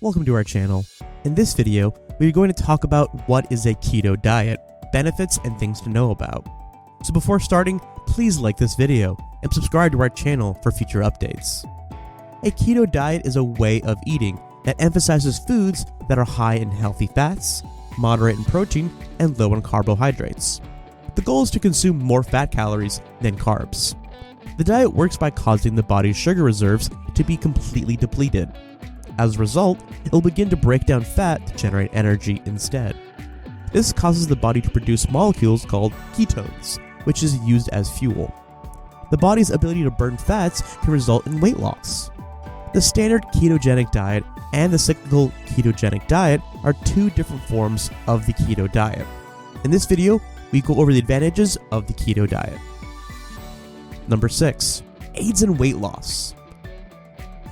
welcome to our channel. In this video, we are going to talk about what is a keto diet, benefits, and things to know about. So before starting, please like this video and subscribe to our channel for future updates. A keto diet is a way of eating that emphasizes foods that are high in healthy fats, moderate in protein, and low in carbohydrates. The goal is to consume more fat calories than carbs. The diet works by causing the body's sugar reserves to be completely depleted. As a result, it will begin to break down fat to generate energy instead. This causes the body to produce molecules called ketones, which is used as fuel. The body's ability to burn fats can result in weight loss. The standard ketogenic diet and the cyclical ketogenic diet are two different forms of the keto diet. In this video, we go over the advantages of the keto diet. Number 6. Aids in weight loss.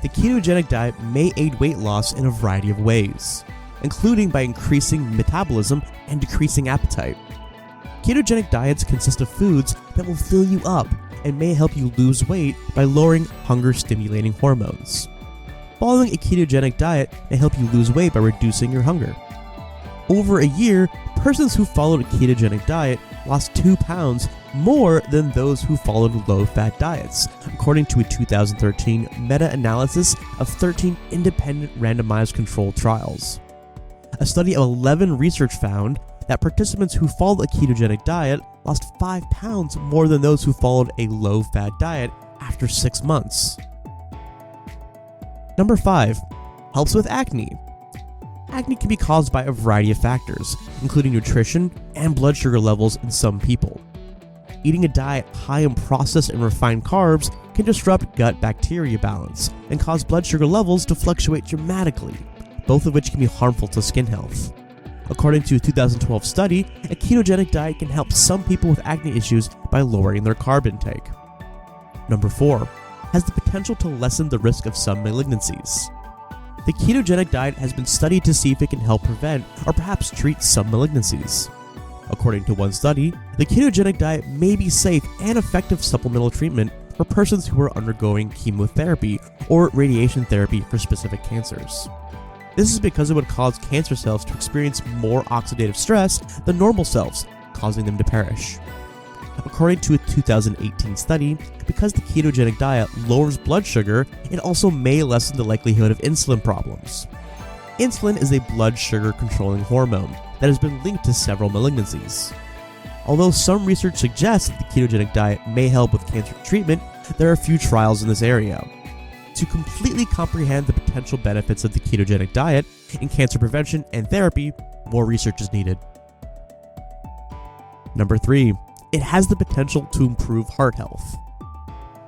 The ketogenic diet may aid weight loss in a variety of ways, including by increasing metabolism and decreasing appetite. Ketogenic diets consist of foods that will fill you up and may help you lose weight by lowering hunger-stimulating hormones. Following a ketogenic diet may help you lose weight by reducing your hunger. Over a year, persons who followed a ketogenic diet lost 2 pounds more than those who followed low-fat diets, according to a 2013 meta-analysis of 13 independent randomized controlled trials. A study of 11 research found that participants who followed a ketogenic diet lost 5 pounds more than those who followed a low-fat diet after 6 months. Number 5. Helps with acne. Acne can be caused by a variety of factors, including nutrition and blood sugar levels in some people. Eating a diet high in processed and refined carbs can disrupt gut bacteria balance and cause blood sugar levels to fluctuate dramatically, both of which can be harmful to skin health. According to a 2012 study, a ketogenic diet can help some people with acne issues by lowering their carb intake. Number 4. Has the potential to lessen the risk of some malignancies. The ketogenic diet has been studied to see if it can help prevent or perhaps treat some malignancies. According to one study, the ketogenic diet may be safe and effective supplemental treatment for persons who are undergoing chemotherapy or radiation therapy for specific cancers. This is because it would cause cancer cells to experience more oxidative stress than normal cells, causing them to perish. According to a 2018 study, because the ketogenic diet lowers blood sugar, it also may lessen the likelihood of insulin problems. Insulin is a blood sugar controlling hormone that has been linked to several malignancies. Although some research suggests that the ketogenic diet may help with cancer treatment, there are few trials in this area. To completely comprehend the potential benefits of the ketogenic diet in cancer prevention and therapy, more research is needed. Number 3. It has the potential to improve heart health.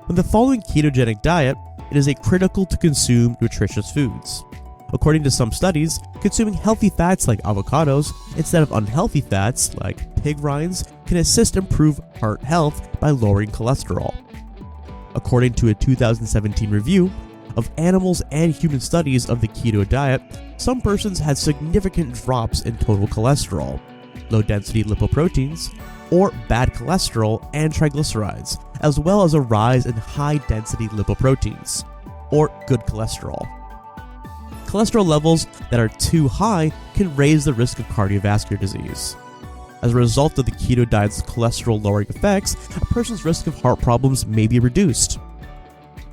When the following ketogenic diet, it is critical to consume nutritious foods. According to some studies, consuming healthy fats like avocados instead of unhealthy fats like pig rinds can assist improve heart health by lowering cholesterol. According to a 2017 review of animals and human studies of the keto diet, some persons had significant drops in total cholesterol, low-density lipoproteins, or bad cholesterol and triglycerides, as well as a rise in high-density lipoproteins, or good cholesterol. Cholesterol levels that are too high can raise the risk of cardiovascular disease. As a result of the keto diet's cholesterol-lowering effects, a person's risk of heart problems may be reduced.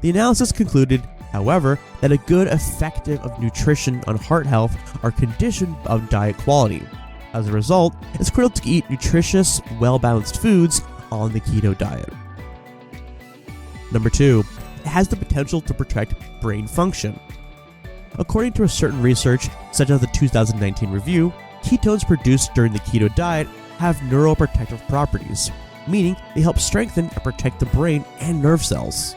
The analysis concluded, however, that a good effective of nutrition on heart health are conditioned on diet quality. As a result, it's critical to eat nutritious, well-balanced foods on the keto diet. Number 2. It has the potential to protect brain function. According to a certain research, such as the 2019 review, ketones produced during the keto diet have neuroprotective properties, meaning they help strengthen and protect the brain and nerve cells.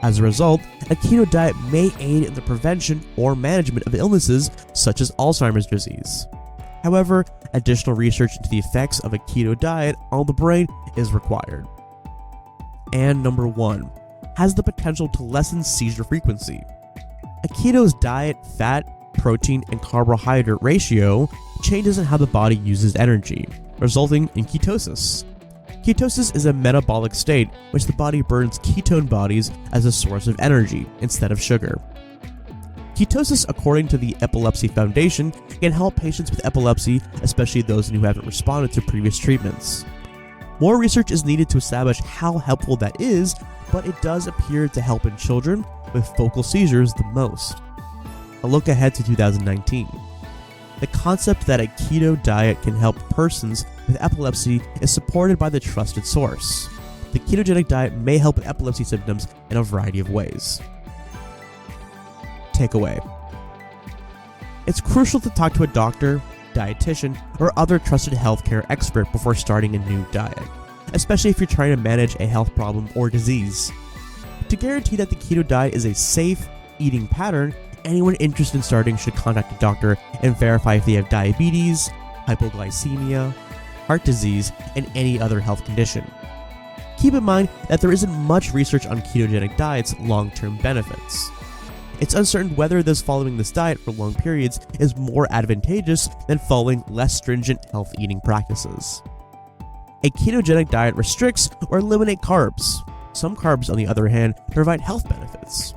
As a result, a keto diet may aid in the prevention or management of illnesses such as Alzheimer's disease. However, additional research into the effects of a keto diet on the brain is required. And number 1, has the potential to lessen seizure frequency. A keto's diet, fat, protein, and carbohydrate ratio changes in how the body uses energy, resulting in ketosis. Ketosis is a metabolic state in which the body burns ketone bodies as a source of energy instead of sugar. Ketosis, according to the Epilepsy Foundation, can help patients with epilepsy, especially those who haven't responded to previous treatments. More research is needed to establish how helpful that is, but it does appear to help in children with focal seizures the most. A look ahead to 2019. The concept that a keto diet can help persons with epilepsy is supported by the trusted source. The ketogenic diet may help with epilepsy symptoms in a variety of ways. Takeaway: it's crucial to talk to a doctor, dietitian, or other trusted healthcare expert before starting a new diet, especially if you're trying to manage a health problem or disease. To guarantee that the keto diet is a safe eating pattern, anyone interested in starting should contact a doctor and verify if they have diabetes, hypoglycemia, heart disease, and any other health condition. Keep in mind that there isn't much research on ketogenic diet's long-term benefits. It's uncertain whether following this diet for long periods is more advantageous than following less stringent health eating practices. A ketogenic diet restricts or eliminates carbs. Some carbs, on the other hand, provide health benefits.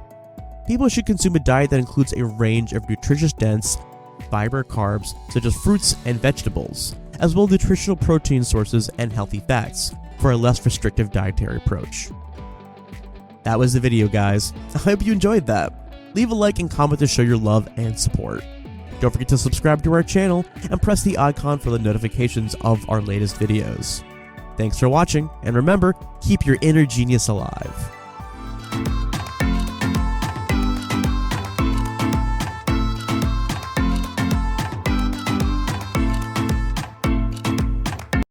People should consume a diet that includes a range of nutritious-dense fiber carbs such as fruits and vegetables, as well as nutritional protein sources and healthy fats for a less restrictive dietary approach. That was the video, guys. I hope you enjoyed that. Leave a like and comment to show your love and support. Don't forget to subscribe to our channel and press the icon for the notifications of our latest videos. Thanks for watching, and remember, keep your inner genius alive.